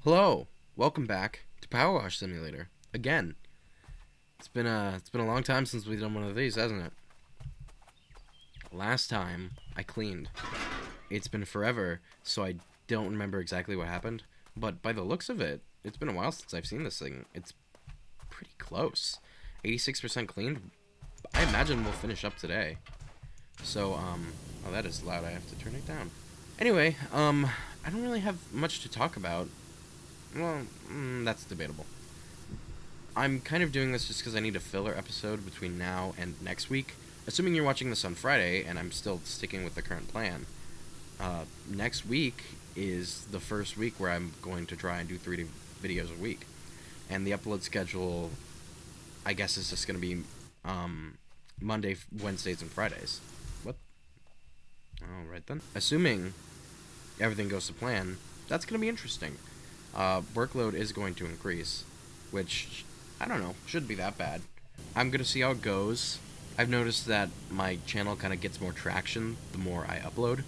Hello, welcome back to PowerWash Simulator. Again, it's been a long time since we've done one of these, hasn't it? Last time I cleaned. It's been forever, so I don't remember exactly what happened. But by the looks of it, it's been a while since I've seen this thing. It's pretty close. 86% cleaned. I imagine we'll finish up today. So, oh, that is loud. I have to turn it down. Anyway, I don't really have much to talk about. Well, that's debatable. I'm kind of doing this just because I need a filler episode between now and next week. Assuming you're watching this on Friday, and I'm still sticking with the current plan. Next week is the first week where I'm going to try and do 3 videos a week. And the upload schedule, I guess, is just going to be Monday, Wednesdays, and Fridays. What? Alright then. Assuming everything goes to plan, that's going to be interesting. Workload is going to increase, which, I don't know, shouldn't be that bad. I'm going to see how it goes. I've noticed that my channel kind of gets more traction the more I upload.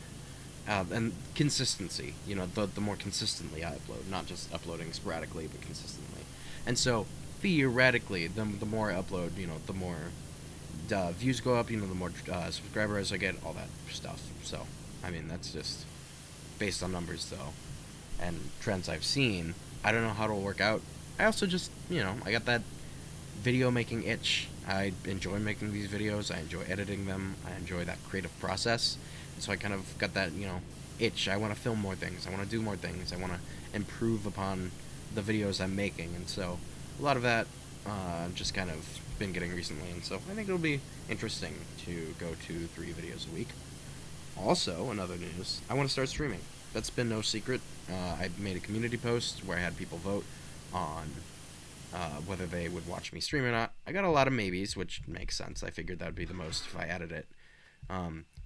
And consistency, the more consistently I upload, not just uploading sporadically, but consistently. And so, theoretically, the more I upload, the more views go up, the more subscribers I get, all that stuff. So, I mean, that's just based on numbers, though, and trends I've seen. I don't know how it'll work out. I also just, I got that video making itch. I enjoy making these videos. I enjoy editing them. I enjoy that creative process. And so I kind of got that, itch. I want to film more things. I want to do more things. I want to improve upon the videos I'm making. And so a lot of that I've just kind of been getting recently. And so I think it'll be interesting to go to 3 videos a week. Also, another news, I want to start streaming. That's been no secret. I made a community post where I had people vote on whether they would watch me stream or not. I got a lot of maybes, which makes sense. I figured that would be the most if I added it.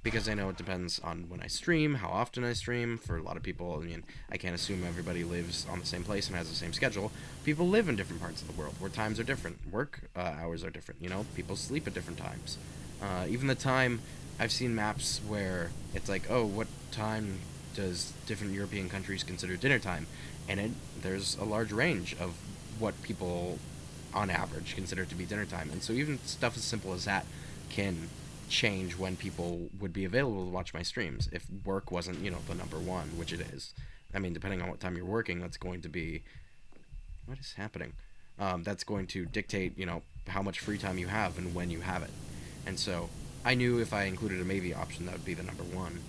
Because I know it depends on when I stream, how often I stream. For a lot of people, I mean, I can't assume everybody lives on the same place and has the same schedule. People live in different parts of the world where times are different. Work hours are different, People sleep at different times. Even the time, I've seen maps where it's like, oh, what time does different European countries consider dinner time? And there's a large range of what people, on average, consider to be dinner time. And so even stuff as simple as that can change when people would be available to watch my streams. If work wasn't, the number one, which it is. I mean, depending on what time you're working, that's going to be... What is happening? That's going to dictate, how much free time you have and when you have it. And so I knew if I included a maybe option, that would be the number one.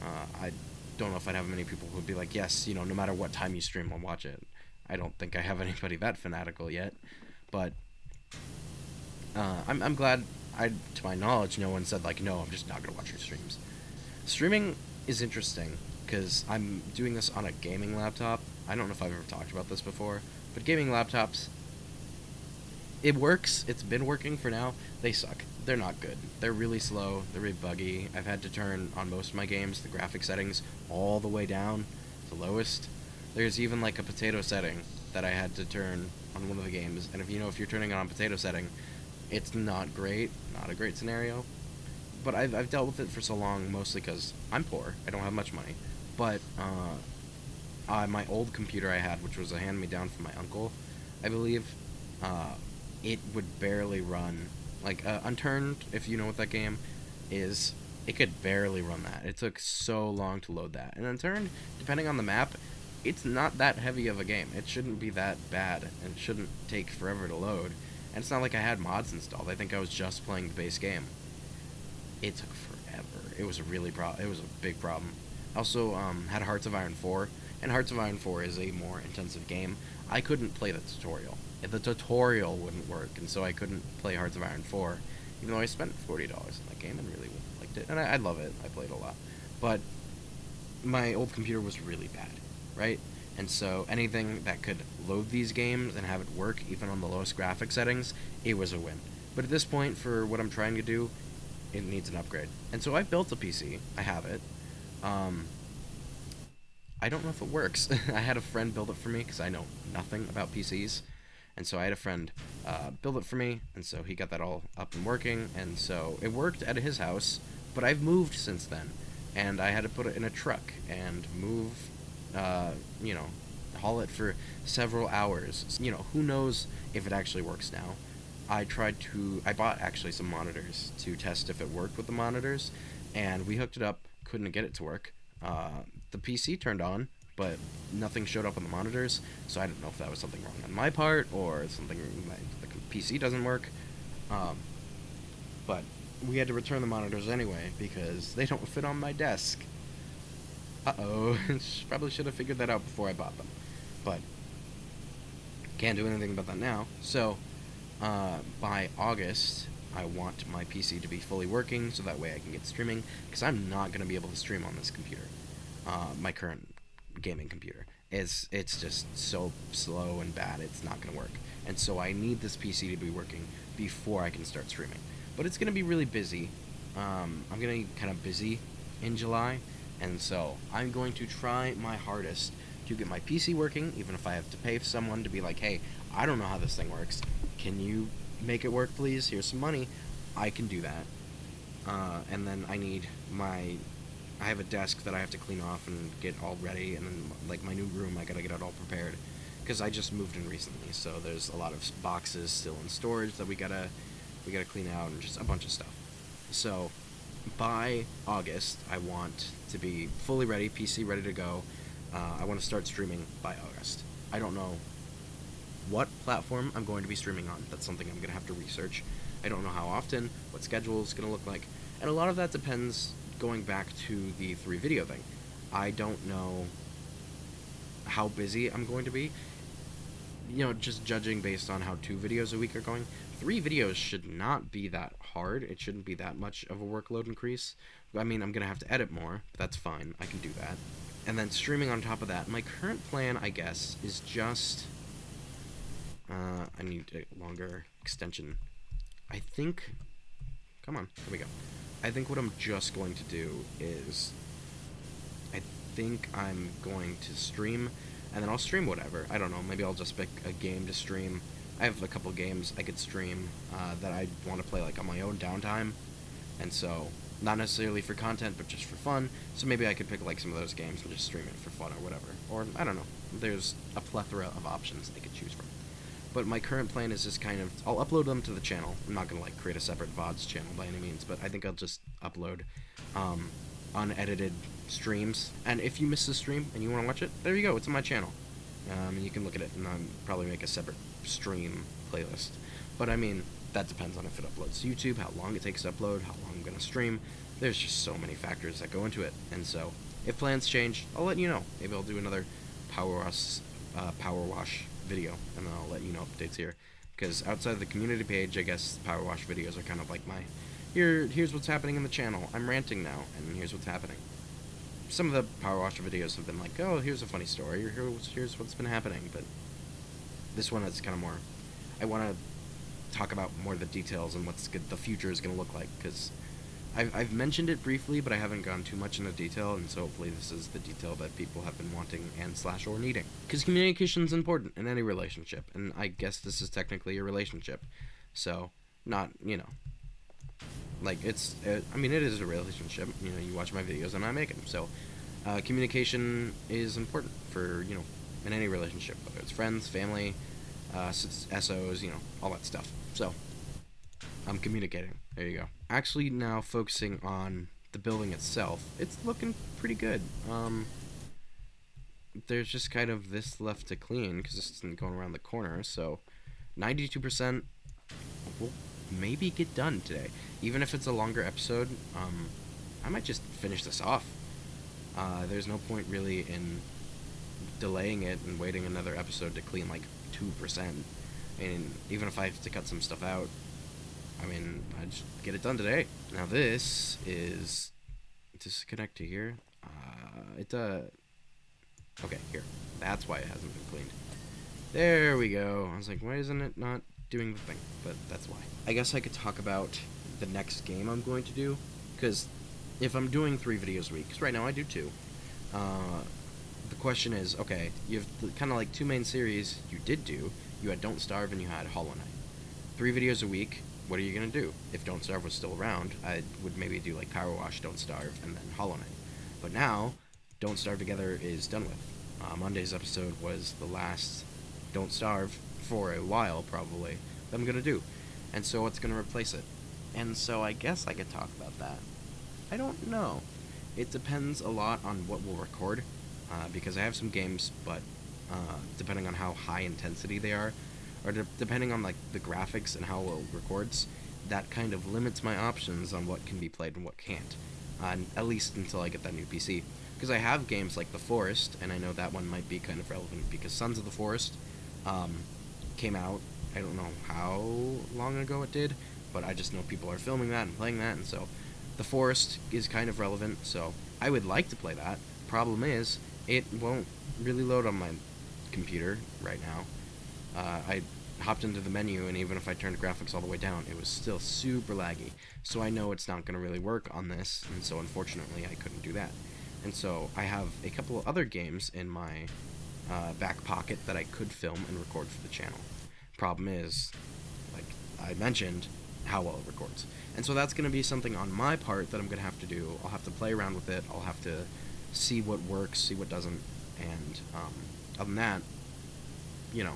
I don't know if I'd have many people who would be like, yes, no matter what time you stream, I'll watch it. I don't think I have anybody that fanatical yet, but I'm glad. To my knowledge, no one said like, no, I'm just not gonna watch your streams. Streaming is interesting because I'm doing this on a gaming laptop. I don't know if I've ever talked about this before, but gaming laptops, it works. It's been working for now. They suck. They're not good. They're really slow. They're really buggy. I've had to turn on most of my games the graphic settings all the way down to lowest. There's even like a potato setting that I had to turn on one of the games, and if you're turning it on potato setting, it's not great, not a great scenario. But I've dealt with it for so long, mostly because I'm poor. I don't have much money. But my old computer I had, which was a hand-me-down from my uncle, I believe, it would barely run. Like, Unturned, if you know what that game is, it could barely run that. It took so long to load that. And Unturned, depending on the map, it's not that heavy of a game. It shouldn't be that bad, and it shouldn't take forever to load. And it's not like I had mods installed. I think I was just playing the base game. It took forever. It was it was a big problem. I also had Hearts of Iron 4, and Hearts of Iron 4 is a more intensive game. I couldn't play the tutorial. The tutorial wouldn't work, and so I couldn't play Hearts of Iron 4, even though I spent $40 in that game and really liked it. And I love it. I played a lot. But my old computer was really bad, right? And so anything that could load these games and have it work, even on the lowest graphic settings, it was a win. But at this point, for what I'm trying to do, it needs an upgrade. And so I built a PC. I have it. I don't know if it works. I had a friend build it for me because I know nothing about PCs. And so I had a friend build it for me, and so he got that all up and working. And so it worked at his house, but I've moved since then. And I had to put it in a truck and move haul it for several hours. You know, who knows if it actually works now. I bought actually some monitors to test if it worked with the monitors, and we hooked it up, couldn't get it to work. The PC turned on, but nothing showed up on the monitors, so I don't know if that was something wrong on my part or something, the PC doesn't work. But we had to return the monitors anyway because they don't fit on my desk. Uh-oh. Probably should have figured that out before I bought them. But can't do anything about that now. So, by August, I want my PC to be fully working so that way I can get streaming, because I'm not going to be able to stream on this computer. My current gaming computer. It's just so slow and bad, it's not going to work. And so I need this PC to be working before I can start streaming. But it's going to be really busy. I'm going to be kind of busy in July, and so I'm going to try my hardest to get my PC working, even if I have to pay someone to be like, hey, I don't know how this thing works. Can you make it work, please? Here's some money. I can do that. And then I have a desk that I have to clean off and get all ready, and then, like, my new room, I gotta get it all prepared, because I just moved in recently, so there's a lot of boxes still in storage that we gotta clean out, and just a bunch of stuff. So, by August, I want to be fully ready, PC ready to go. I want to start streaming by August. I don't know what platform I'm going to be streaming on. That's something I'm going to have to research. I don't know how often, what schedule is going to look like, and a lot of that depends, going back to the 3 video thing. I don't know how busy I'm going to be. You know, just judging based on how 2 videos a week are going, 3 videos should not be that hard. It shouldn't be that much of a workload increase. I mean, I'm going to have to edit more, but that's fine. I can do that. And then streaming on top of that. My current plan, I guess, is just... I need a longer extension. I think... Come on, here we go. I think what I'm just going to do is... I think I'm going to stream, and then I'll stream whatever. I don't know, maybe I'll just pick a game to stream. I have a couple games I could stream that I want to play, like, on my own downtime. And so, not necessarily for content, but just for fun. So maybe I could pick, like, some of those games and just stream it for fun or whatever. Or, I don't know. There's a plethora of options I could choose from. But my current plan is just kind of... I'll upload them to the channel. I'm not going to, like, create a separate VODs channel by any means, but I think I'll just upload unedited streams. And if you miss the stream and you want to watch it, there you go. It's on my channel. And you can look at it, and I'll probably make a separate stream playlist. But, I mean, that depends on if it uploads to YouTube, how long it takes to upload, how long I'm going to stream. There's just so many factors that go into it. And so, if plans change, I'll let you know. Maybe I'll do another PowerWash video, and then I'll let you know updates here. Because outside of the community page, I guess PowerWash videos are kind of like my... Here's what's happening in the channel. I'm ranting now, and here's what's happening. Some of the PowerWash videos have been like, oh, here's a funny story, or here's what's been happening, but this one is kind of more... I want to talk about more of the details and what's the future is going to look like, because I've mentioned it briefly, but I haven't gone too much into detail, and so hopefully this is the detail that people have been wanting and / or needing. Because communication is important in any relationship, and I guess this is technically a relationship, so not, you know, like, I mean, it is a relationship. You know, you watch my videos and I make them. So, communication is important for, you know, in any relationship, whether it's friends, family, SOs, you know, all that stuff. So, I'm communicating. There you go. Actually, now focusing on the building itself, it's looking pretty good. There's just kind of this left to clean because this isn't going around the corner. So, 92% will maybe get done today. Even if it's a longer episode, I might just finish this off. There's no point really in delaying it and waiting another episode to clean like 2%. And even if I have to cut some stuff out, I mean, I just get it done today. Now this is... Does this connect to here? Okay, here. That's why it hasn't been cleaned. There we go. I was like, why isn't it not doing the thing? But that's why. I guess I could talk about the next game I'm going to do, because if I'm doing 3 videos a week, because right now I do 2, the question is, okay, you have kind of like 2 main series you did do. You had Don't Starve and you had Hollow Knight. 3 videos a week, what are you going to do? If Don't Starve was still around, I would maybe do like PowerWash, Don't Starve, and then Hollow Knight. But now, Don't Starve Together is done with. Monday's episode was the last Don't Starve for a while, probably, that I'm going to do. And so what's going to replace it? And so I guess I could talk about that. I don't know. It depends a lot on what we'll record, because I have some games, but depending on how high intensity they are, or depending on like the graphics and how well it records, that kind of limits my options on what can be played and what can't. At least until I get that new PC. Because I have games like The Forest, and I know that one might be kind of relevant because Sons of the Forest came out. I don't know how long ago it did, but I just know people are filming that and playing that, and so The Forest is kind of relevant, so I would like to play that. Problem is, it won't really load on my computer right now. I hopped into the menu, and even if I turned graphics all the way down, it was still super laggy. So I know it's not going to really work on this, and so unfortunately I couldn't do that. And so I have a couple of other games in my back pocket that I could film and record for the channel. Problem is, like I mentioned, how well it records. And so that's going to be something on my part that I'm going to have to do. I'll have to play around with it. I'll have to see what works, see what doesn't, and other than that, you know,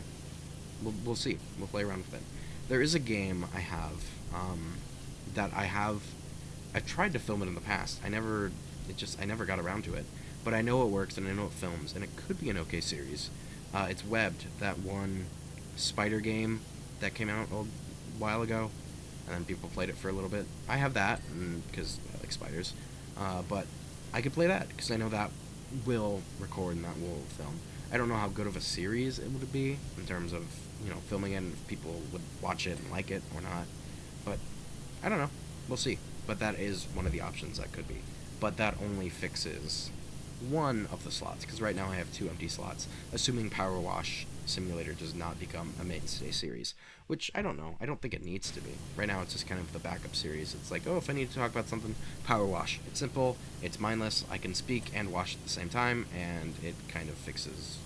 we'll see. We'll play around with it. There is a game I have that I've tried to film it in the past. I never got around to it, but I know it works and I know it films, and it could be an okay series. It's Webbed, that one spider game that came out a while ago, and then people played it for a little bit. I have that because I like spiders, but I could play that because I know that will record and that will film. I don't know how good of a series it would be in terms of, you know, filming it and if people would watch it and like it or not, but I don't know. We'll see. But that is one of the options that could be. But that only fixes one of the slots, because right now I have 2 empty slots, assuming PowerWash Simulator does not become a mainstay series, which I don't know. I don't think it needs to be. Right now it's just kind of the backup series. It's like, oh, if I need to talk about something, PowerWash. It's simple, it's mindless, I can speak and wash at the same time, and it kind of fixes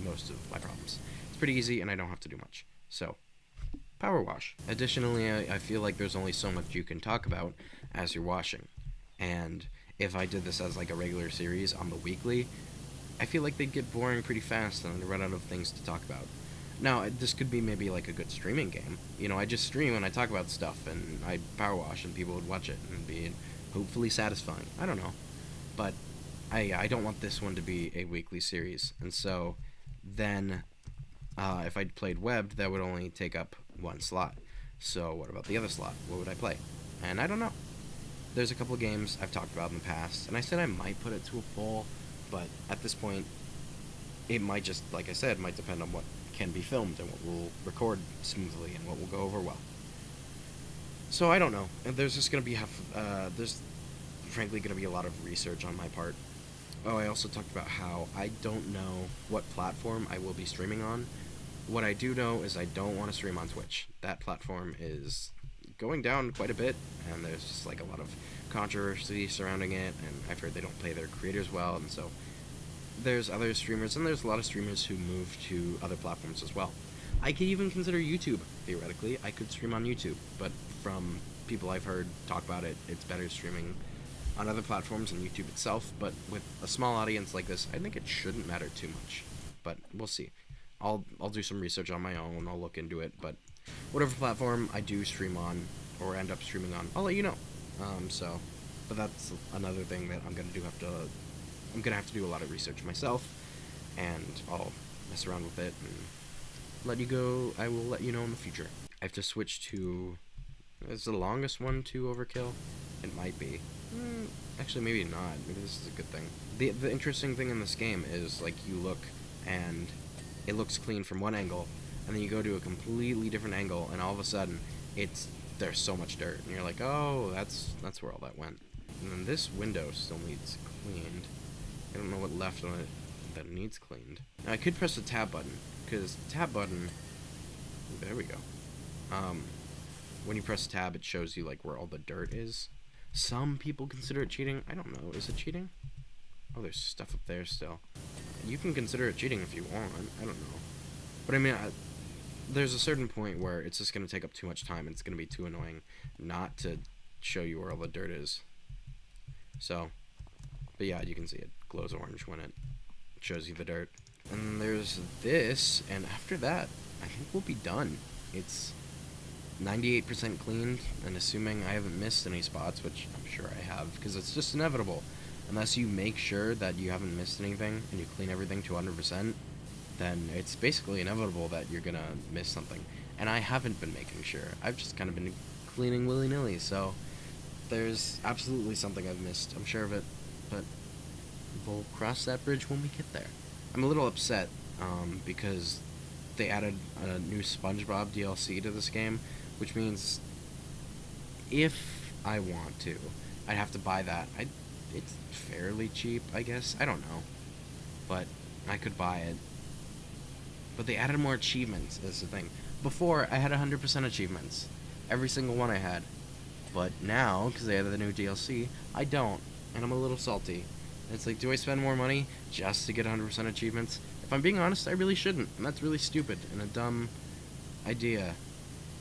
most of my problems. It's pretty easy, and I don't have to do much. So, PowerWash. Additionally, I feel like there's only so much you can talk about as you're washing, and if I did this as like a regular series on the weekly, I feel like they'd get boring pretty fast and I'd run out of things to talk about. Now, this could be maybe like a good streaming game. You know, I just stream and I talk about stuff and I'd power wash and people would watch it and be hopefully satisfying. I don't know. But I don't want this one to be a weekly series. And so then if I'd played Webbed, that would only take up 1 slot. So what about the other slot? What would I play? And I don't know. There's a couple games I've talked about in the past, and I said I might put it to a poll, but at this point, it might just, like I said, might depend on what can be filmed and what will record smoothly and what will go over well. So I don't know. There's just going to be there's frankly going to be a lot of research on my part. Oh, I also talked about how I don't know what platform I will be streaming on. What I do know is I don't want to stream on Twitch. That platform is going down quite a bit, and there's just like a lot of controversy surrounding it, and I've heard they don't pay their creators well, and so there's other streamers, and there's a lot of streamers who move to other platforms as well. I could even consider YouTube, theoretically. I could stream on YouTube, but from people I've heard talk about it, it's better streaming on other platforms than YouTube itself, but with a small audience like this, I think it shouldn't matter too much, but we'll see. I'll do some research on my own, I'll look into it, but whatever platform I do stream on, or end up streaming on, I'll let you know. But that's another thing that I'm gonna have to do a lot of research myself, and I'll mess around with it and I will let you know in the future. I have to switch to, is the longest one to Overkill? It might be. Actually, maybe not. Maybe this is a good thing. The interesting thing in this game is, like, you look, and it looks clean from one angle, and then you go to a completely different angle, and all of a sudden, there's so much dirt, and you're like, oh, that's where all that went. And then this window still needs cleaned. I don't know what left on it that needs cleaned. Now, I could press the tab button, because the tab button, there we go. When you press tab, it shows you, like, where all the dirt is. Some people consider it cheating. I don't know. Is it cheating? Oh, there's stuff up there still. You can consider it cheating if you want. I don't know. But I mean, there's a certain point where it's just going to take up too much time and it's going to be too annoying not to show you where all the dirt is. So, but yeah, you can see it glows orange when it shows you the dirt. And there's this, and after that, I think we'll be done. It's 98% cleaned, and assuming I haven't missed any spots, which I'm sure I have, because it's just inevitable. Unless you make sure that you haven't missed anything, and you clean everything to 100%, then it's basically inevitable that you're gonna miss something. And I haven't been making sure. I've just kind of been cleaning willy-nilly, so there's absolutely something I've missed. I'm sure of it, but we'll cross that bridge when we get there. I'm a little upset because they added a new SpongeBob DLC to this game, which means if I want to, I'd have to buy that. It's fairly cheap, I guess. I don't know, but I could buy it. But they added more achievements, is the thing. Before, I had 100% achievements. Every single one I had. But now, because they added the new DLC, I don't. And I'm a little salty. It's like, do I spend more money just to get 100% achievements? If I'm being honest, I really shouldn't. And that's really stupid and a dumb idea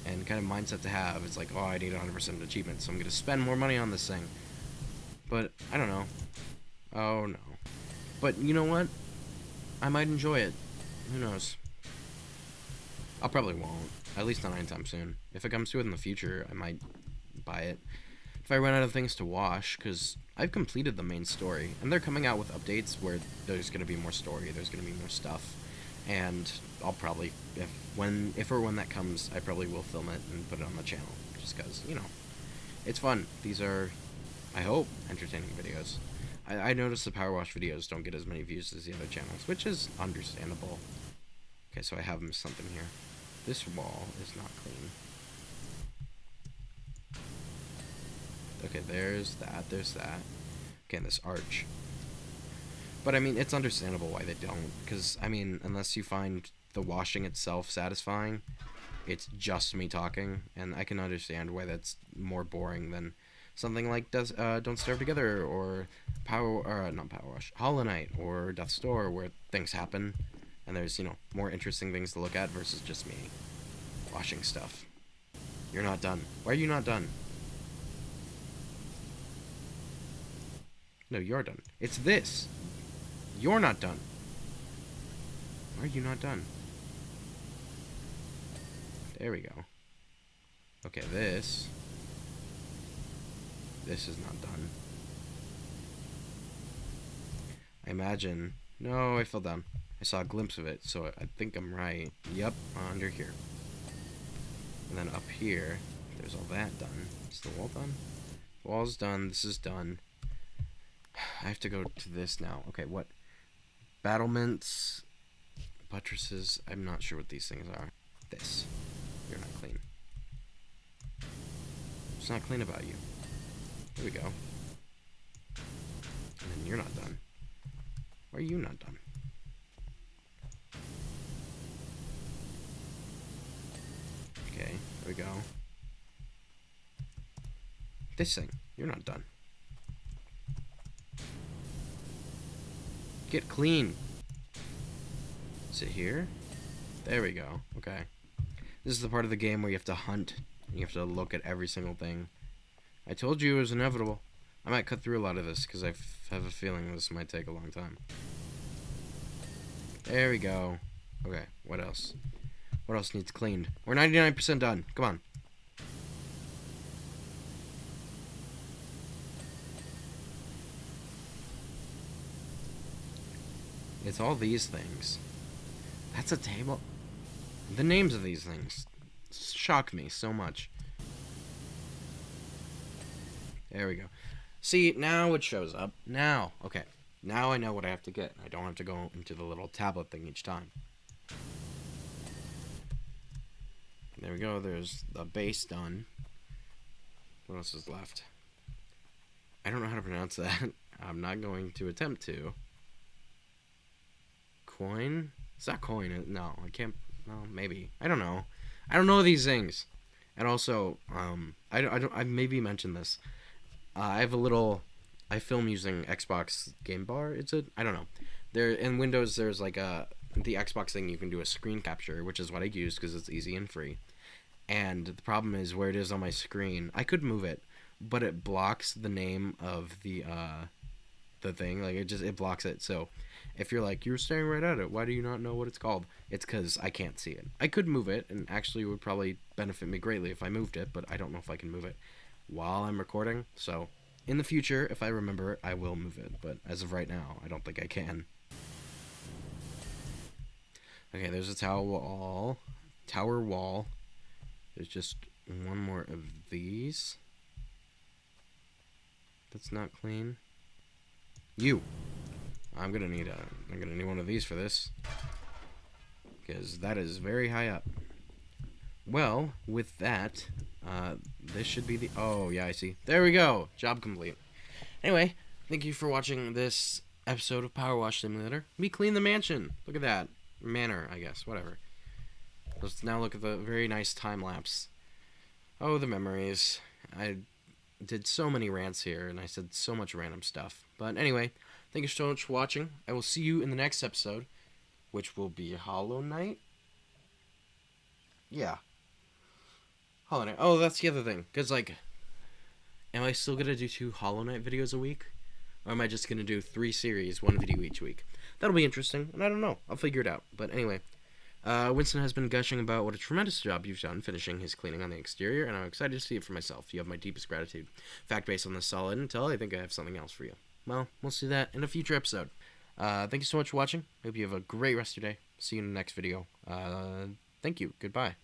and kind of mindset to have. It's like, oh, I need 100% achievements, so I'm going to spend more money on this thing. But, I don't know. Oh, no. But, you know what? I might enjoy it. Who knows? I probably won't. At least not anytime soon. If it comes to it in the future, I might buy it. If I run out of things to wash, because I've completed the main story, and they're coming out with updates where there's going to be more story, there's going to be more stuff, and I'll probably, if or when that comes, I probably will film it and put it on the channel, just because, you know, it's fun. These are, I hope, entertaining videos. I noticed the PowerWash videos don't get as many views as the other channels, which is understandable. Okay, so I have missed something here. This wall is not clean. Okay, there's that. Okay, and this arch. But, I mean, it's understandable why they don't. Because, I mean, unless you find the washing itself satisfying, it's just me talking. And I can understand why that's more boring than something like Don't Starve Together or not PowerWash, Hollow Knight or Death's Door, where things happen. And there's, you know, more interesting things to look at versus just me washing stuff. You're not done. Why are you not done? No, you're done. It's this. You're not done. Why are you not done? There we go. Okay, this is not done. I imagine... No, I fell down. I saw a glimpse of it, so I think I'm right. Yep, under here. And then up here, there's all that done. Is the wall done? The wall's done. This is done. I have to go to this now. Okay, what? Battlements, buttresses. I'm not sure what these things are. This. You're not clean. It's not clean about you. Here we go. And then you're not done. Why are you not done? Okay, there we go. This thing. You're not done. Get clean. Is it here? There we go. Okay. This is the part of the game where you have to hunt. And you have to look at every single thing. I told you it was inevitable. I might cut through a lot of this because I have a feeling this might take a long time. There we go. Okay, what else? What else needs cleaned? We're 99% done. Come on. It's all these things. That's a table. The names of these things shock me so much. There we go. See, now it shows up. Now. Okay. Now I know what I have to get. I don't have to go into the little tablet thing each time. There we go. There's the base done. What else is left? I don't know how to pronounce that. I'm not going to attempt to. Coin? It's not coin. No, I can't. No, maybe. I don't know. I don't know these things. And also, I maybe mentioned this. I have a little. I film using Xbox Game Bar. I don't know. There in Windows, there's like the Xbox thing. You can do a screen capture, which is what I use because it's easy and free. And the problem is where it is on my screen. I could move it, but it blocks the name of the thing. Like it blocks it. So If you're like, you're staring right at it, why do you not know what it's called? It's because I can't see it. I could move it, and actually it would probably benefit me greatly if I moved it, but I don't know if I can move it while I'm recording. So in the future, if I remember, I will move it. But as of right now, I don't think I can. Okay, there's a tower wall. Tower wall. There's just one more of these. That's not clean. You. I'm gonna need one of these for this, because that is very high up. Well, with that, this should be the. Oh yeah, I see. There we go. Job complete. Anyway, thank you for watching this episode of PowerWash Simulator. We cleaned the mansion. Look at that manor, I guess. Whatever. Let's now look at the very nice time lapse. Oh, the memories. I did so many rants here, and I said so much random stuff. But anyway, thank you so much for watching. I will see you in the next episode, which will be Hollow Knight. Yeah. Hollow Knight. Oh, that's the other thing. Because, like, am I still going to do 2 Hollow Knight videos a week? Or am I just going to do 3 series, 1 video each week? That'll be interesting, and I don't know. I'll figure it out. But anyway, Winston has been gushing about what a tremendous job you've done finishing his cleaning on the exterior, and I'm excited to see it for myself. You have my deepest gratitude. In fact, based on this solid intel, I think I have something else for you. Well, we'll see that in a future episode. Thank you so much for watching. Hope you have a great rest of your day. See you in the next video. Thank you. Goodbye.